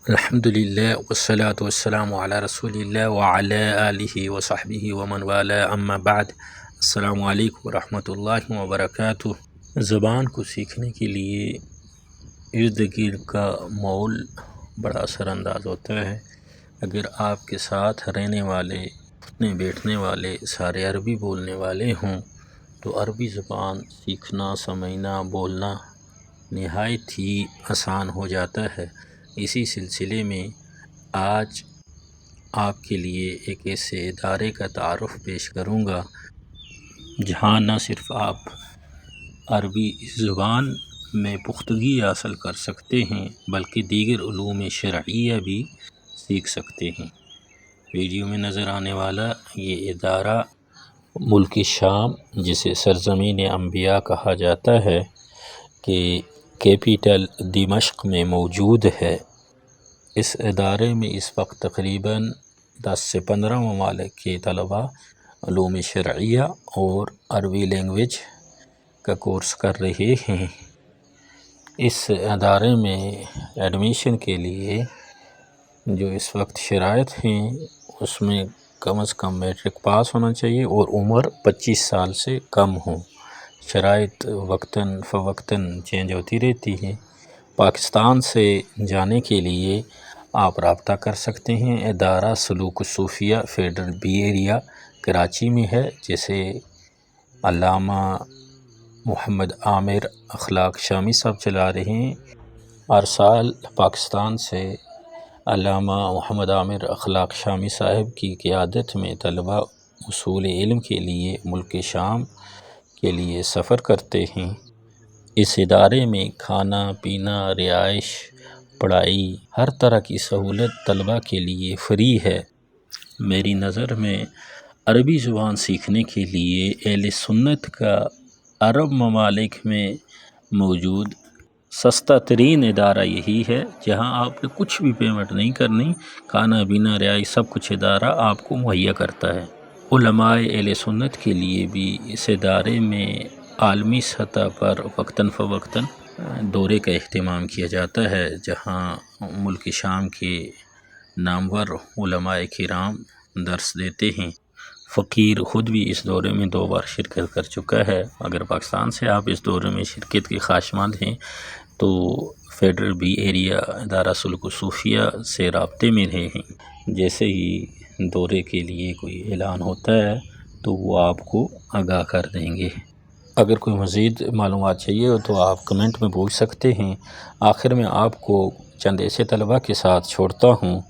الحمد للہ والصلاة والسلام علی رسول اللہ وعلی آلہ وصحبہ ومن والاه اما بعد۔ السلام علیکم ورحمۃ اللہ وبرکاتہ۔ زبان کو سیکھنے کے لیے ارد گرد کا ماحول بڑا اثر انداز ہوتا ہے۔ اگر آپ کے ساتھ رہنے والے، اٹھنے بیٹھنے والے سارے عربی بولنے والے ہوں تو عربی زبان سیکھنا، سمجھنا، بولنا نہایت ہی آسان ہو جاتا ہے۔ اسی سلسلے میں آج آپ کے لیے ایک ایسے ادارے کا تعارف پیش کروں گا جہاں نہ صرف آپ عربی زبان میں پختگی حاصل کر سکتے ہیں بلکہ دیگر علوم شرعیہ بھی سیکھ سکتے ہیں۔ ویڈیو میں نظر آنے والا یہ ادارہ ملک شام، جسے سرزمین انبیاء کہا جاتا ہے، کہ کیپٹل دمشق میں موجود ہے۔ اس ادارے میں اس وقت تقریباً 10 سے 15 ممالک کے طلباء علوم شرعیہ اور عربی لینگویج کا کورس کر رہے ہیں۔ اس ادارے میں ایڈمیشن کے لیے جو اس وقت شرائط ہیں اس میں کم از کم میٹرک پاس ہونا چاہیے اور عمر 25 سال سے کم ہو۔ شرائط وقتاً فوقتاً چینج ہوتی رہتی ہیں۔ پاکستان سے جانے کے لیے آپ رابطہ کر سکتے ہیں۔ ادارہ سلوک الصوفیہ فیڈرل بی ایریا کراچی میں ہے، جسے علامہ محمد عامر اخلاق شامی صاحب چلا رہے ہیں۔ ہر سال پاکستان سے علامہ محمد عامر اخلاق شامی صاحب کی قیادت میں طلباء حصول علم کے لیے ملک شام کے لیے سفر کرتے ہیں۔ اس ادارے میں کھانا پینا، رہائش، پڑھائی، ہر طرح کی سہولت طلباء کے لیے فری ہے۔ میری نظر میں عربی زبان سیکھنے کے لیے اہل سنت کا عرب ممالک میں موجود سستا ترین ادارہ یہی ہے، جہاں آپ نے کچھ بھی پیمنٹ نہیں کرنی، کھانا پینا رہائش سب کچھ ادارہ آپ کو مہیا کرتا ہے۔ علماء اہل سنت کے لیے بھی اس ادارے میں عالمی سطح پر وقتاً فوقتاً دورے کا اہتمام کیا جاتا ہے، جہاں ملک شام کے نامور علماء کرام درس دیتے ہیں۔ فقیر خود بھی اس دورے میں 2 بار شرکت کر چکا ہے۔ اگر پاکستان سے آپ اس دورے میں شرکت کے خواہشمند ہیں تو فیڈرل بی ایریا ادارہ سلوک الصوفیہ سے رابطے میں رہے ہیں۔ جیسے ہی دورے کے لیے کوئی اعلان ہوتا ہے تو وہ آپ کو آگاہ کر دیں گے۔ اگر کوئی مزید معلومات چاہیے ہو تو آپ کمنٹ میں پوچھ سکتے ہیں۔ آخر میں آپ کو چند ایسے طلباء کے ساتھ چھوڑتا ہوں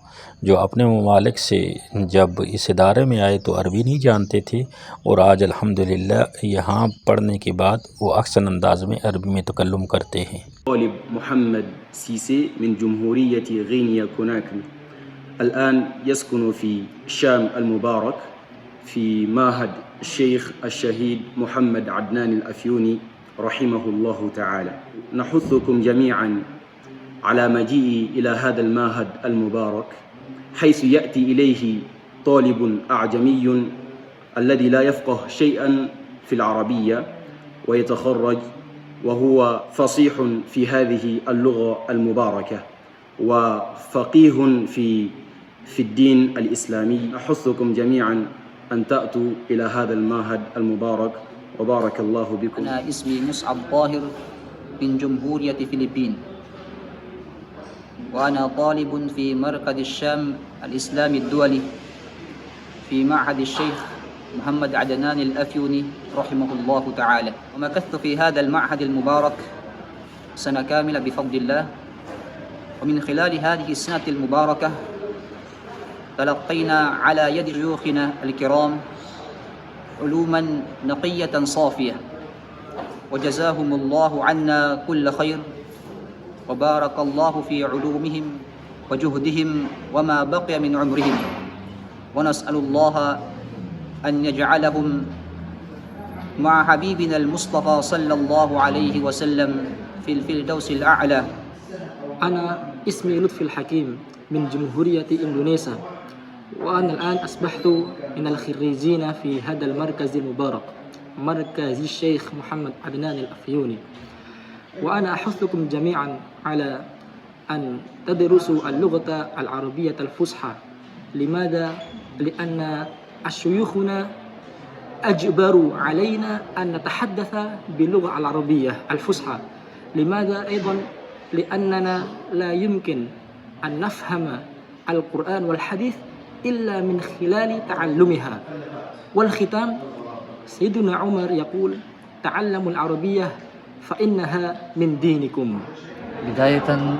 جو اپنے ممالک سے جب اس ادارے میں آئے تو عربی نہیں جانتے تھے، اور آج الحمدللہ یہاں پڑھنے کے بعد وہ احسن انداز میں عربی میں تکلم کرتے ہیں۔ طالب محمد سيسي من جمهورية غينيا كوناكري، الآن يسكن في الشام المبارك في معهد الشيخ الشهيد محمد عدنان الأفيوني رحمه الله تعالى. نحثكم جميعا على مجيء إلى هذا المعهد المبارك، حيث يأتي إليه طالب أعجمي الذي لا يفقه شيئا في العربية ويتخرج وهو فصيح في هذه اللغة المباركة وفقيه في الدين الإسلامي. أحثكم جميعا أن تأتوا إلى هذا المعهد المبارك وبارك الله بكم. أنا اسمي مصعب طاهر من جمهورية فلبين، وأنا طالب في مركز الشام الإسلامي الدولي في معهد الشيخ محمد عدنان الأفيوني رحمه الله تعالى. ومكثت في هذا المعهد المبارك سنة كاملة بفضل الله، ومن خلال هذه السنة المباركة تلقينا على يد شيوخنا الكرام علوما نقية صافية، وجزاهم الله عنا كل خير، وبارك الله في علومهم وجهدهم وما بقي من عمرهم، ونسأل الله أن يجعلهم مع حبيبنا المصطفى صلى الله عليه وسلم في الفردوس الأعلى. أنا اسمي لطفي الحكيم من جمهورية إندونيسيا، وأنا الآن أصبحت من الخريجين في هذا المركز المبارك، مركز الشيخ محمد عدنان الأفيوني. وأنا أحثكم جميعا على أن تدرسوا اللغة العربية الفصحى. لماذا؟ لأن شيوخنا أجبروا علينا أن نتحدث باللغة العربية الفصحى. لماذا أيضا؟ لأننا لا يمكن أن نفهم القرآن والحديث إلا من خلال تعلمها. والختام، سيدنا عمر يقول: تعلموا العربية فإنها من دينكم. بداية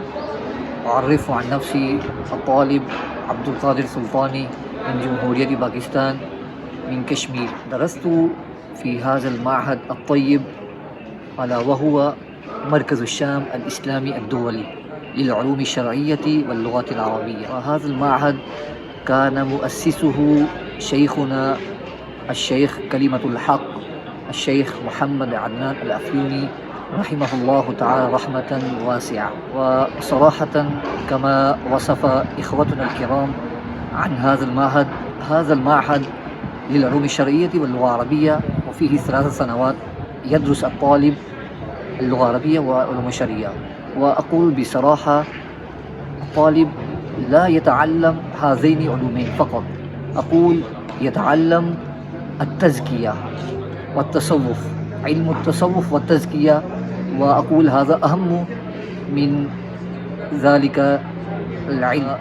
أعرف عن نفسي الطالب عبد القادر سلطاني من جمهورية باكستان من كشمير. درست في هذا المعهد الطيب ألا وهو مركز الشام الإسلامي الدولي للعلوم الشرعية واللغات العربية. وهذا المعهد كان مؤسسه شيخنا الشيخ كلمة الحق الشيخ محمد عدنان الأفيوني رحمه الله تعالى رحمة واسعة. وصراحة كما وصف إخوتنا الكرام عن هذا المعهد للعلوم الشرعية واللغة العربية، وفيه 3 سنوات يدرس الطالب اللغة العربية والعلوم الشرعية. وأقول بصراحة الطالب لا يتعلم هذين علومين فقط، أقول يتعلم التزكية والتصوف، علم التصوف والتزكية، وأقول هذا أهم من ذلك العلم.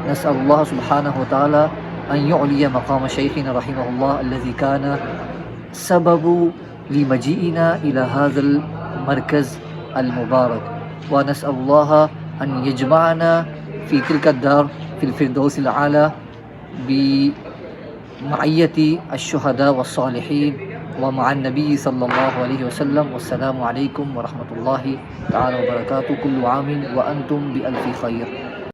نسأل الله سبحانه وتعالى أن يعلي مقام شيخنا رحمه الله الذي كان سبب لمجيئنا إلى هذا المركز المبارك، ونسأل الله أن يجمعنا في تلك الدار في الفردوس الأعلى بمعية الشهداء والصالحين ومع النبي صلى الله عليه وسلم. والسلام عليكم ورحمة الله تعالى وبركاته. كل عام وأنتم بألف خير.